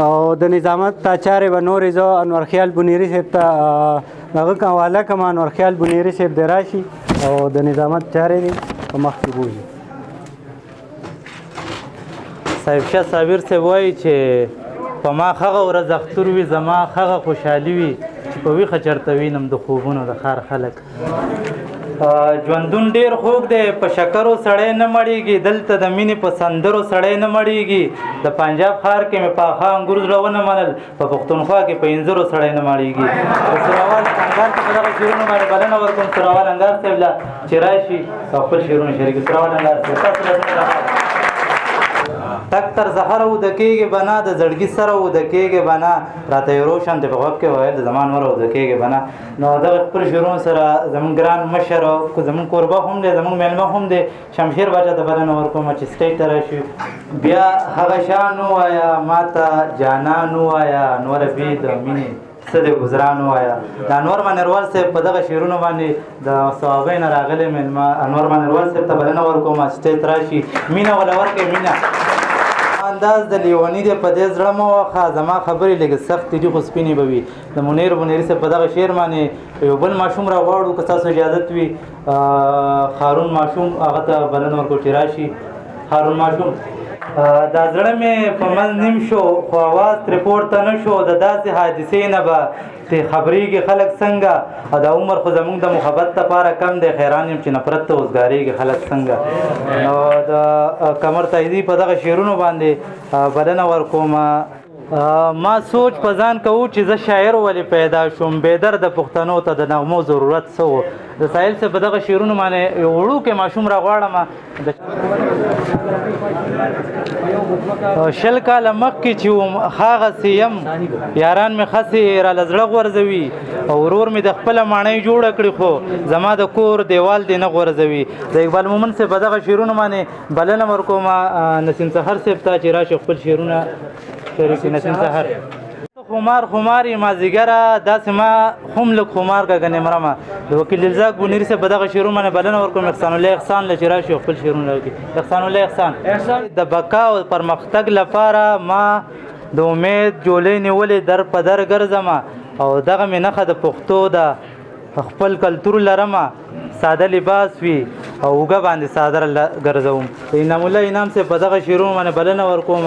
او د نظامت تا چارې به نورې زه انورخیال بنیري صاحب ته هغه حواله کړم. انورخیال بنیري صاحب دی راشي او د نظامت چارې دي په مخ کې بوځي. صاحب شاه صابر صاحب وایي چې په ما هغه ورځ اختر وي زما هغه خوشحالي وي چې په ویښه چېرته وینم د خوبونو د ښار خلک. ژوندون ډېر خوږ دی په شکرو سړی نه مړېږي، دلته د مینې په سندرو سړی نه مړېږي. د پنجاب ښار کې مې پاخه انګور زړه ونه منل، په پښتونخوا کې په انځرو سړی نه مړېږي. د سراوال انګار ته په دغه شعرونو باندې بلنه ورکوم سراوال انګار صاحب له چې راشي او خپل شعرونه شریک کړي. سراوال انګار صاحب تاسو لازم تک تر زهره وده کېږي بنا د زړګي سره وده کېږي بنا راته یې روشن دی په غوږ کې ویل د زمان وره وده کېږي بنا. نو دغه خپل شعرونو سره زمونږ ګران مشر او زمونږ کوربه هم دی زمونږ میلمه هم دی شمشیر باچا ته بلنه ورکوم چې سټیج ته راشي. بیا هغه شان ووایه ماته جانان ووایه نوره بې د مینې څه د ګزران ووایه. د انور منیروال صاحب په دغه شعرونو باندې د صوابۍ نه راغلی میلمه انور منیروال صاحب ته بلنه ورکوم سټیج ته راشي. مینه وله ورکړئ مینه. انداز د لیوني دی په دې زړه مه وخه زما خبرې لږ سختې دي خو سپینې به وي. د منیر بنیري صاحب په دغه شعر باندې یو بل ماشوم راغواړو که ستاسو اجازت وي. هارون ماشوم هغه ته بلنه ورکړو چې راشي. هارون ماشوم دا زړه مې په منځ نیم شو خو اواز ترې پورته نه شو د داسې حادثې نه به چې خبرېږي خلک څنګه او دا عمر خو زمونږ د محبت لپاره کم دی خیران یم چې نفرت ته اوسګارېږي خلک څنګه. نو د قمر تایدي په دغه شعرونو باندې بلنه ورکوم. ما سوچ په ځان کوو چې زه شاعر ولې پیدا شوم بېدرده پښتنو ته د نغمو ضرورت څه و. د ساحل صاحب په دغه شعرونو باندې یو وړوکی ماشوم راغواړم. شل کاله مخکې چې وم هغسې یم یاران مې خسې راله زړه غورځوي او ورور مې د خپله ماڼۍ جوړه کړي خو زما د کور دیوال دې نه غورځوي. د اقبال مومن صاحب په دغه شعرونو باندې بلنه ورکوم نسیم سحر صاحب ته چې راشي خپل شعرونه شریکي. نسیم سحر خمار خمار مازیګره داسې ما هم لږ خمار که ګنې مرمه. د وکیل الزاق بنیري صاحب په دغه شعرونو باندې بلنه ورکوم احسان الله احسان له چې راشي خپل شعرونه وکړي. احسان الله احسان د بقا او پرمختګ لپاره ما د امید جولۍ نیولې در په در ګرځمه او دغه مې نښه د پښتو ده خپل کلتور لرمه ساده لباس وي او اوږه باندې څادر ګرځوم. انعام الله انعام صاحب په دغه شعرونو باندې بلنه ورکوم.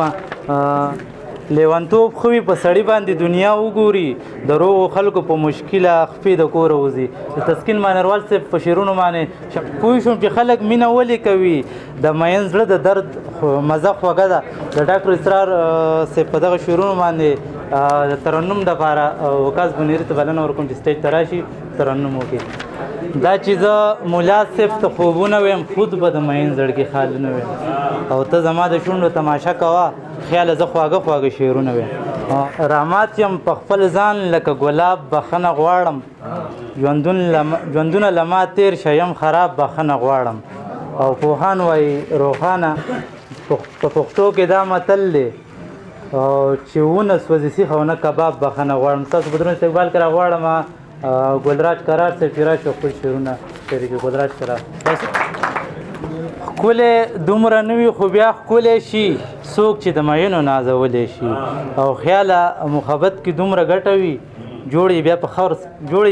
لیونتوب خو په سړي باندې دنیا وګوري د روغو خلکو په مشکله خفې د کوره وځي. د تسکین مانیروال صاحب په شعرونو باندې پوه شوم چې خلک مینه ولې کوي د مین زړه د درد مزه خوږه ده. د ډاکټر اسرار صاحب په دغه شعرونو باندې د ترنم دپاره وکاس بنیري ته بلنه ورکوم چې سټیج ته راشي ترنم وکړي. دا چې زه ملا صاحب ته خوبونه ویم خود به د مین زړګي خالونه ویم او ته زما د شونډو تماشه کوه خیاله زه خواږه خواږه شعرونه ویم. رحمات یم په خپل ځان لکه ګلاب بخښنه غواړم ژوندونه له ما تېر شه یم خراب بخښنه غواړم. او پوهان وایي روښانه په پښتو کې دا متل دی چې ونه سوځي سیخ او نه کباب بخښنه غواړم. تاسو په درون استقبال کې راغواړم ګلراج کرار صاحب چې راشي خپل شعرونه شریکي. ګلراج کرار ښکلی دومره نه وي خو بیا ښکلی شي څوک چې د مینو نازولی شي او خیاله محبت کې دومره ګټه وي جوړ یې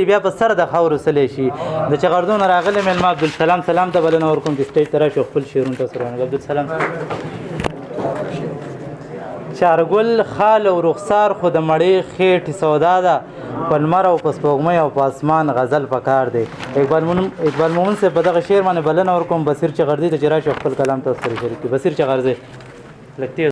بیا په سر د خاورو سلی شي. د چغردون راغلی میلمه عبدالسلام سلام ته بلنه ورکوم چې سټیج ته راشي خپل شعرونه تاسو روانه. عبدالسلام چارګل خال او رخسار خو د مړې خېټې سودا ده په لمر او په سپوږمۍ او په اسمان غزل پکار دی. اقبال مومن صاحب په دغه شعر باندې بلنه ورکوم بصیر چغردي ته چې راشي خپل کلام تاسو سره شریک کړي. بصیر چغردي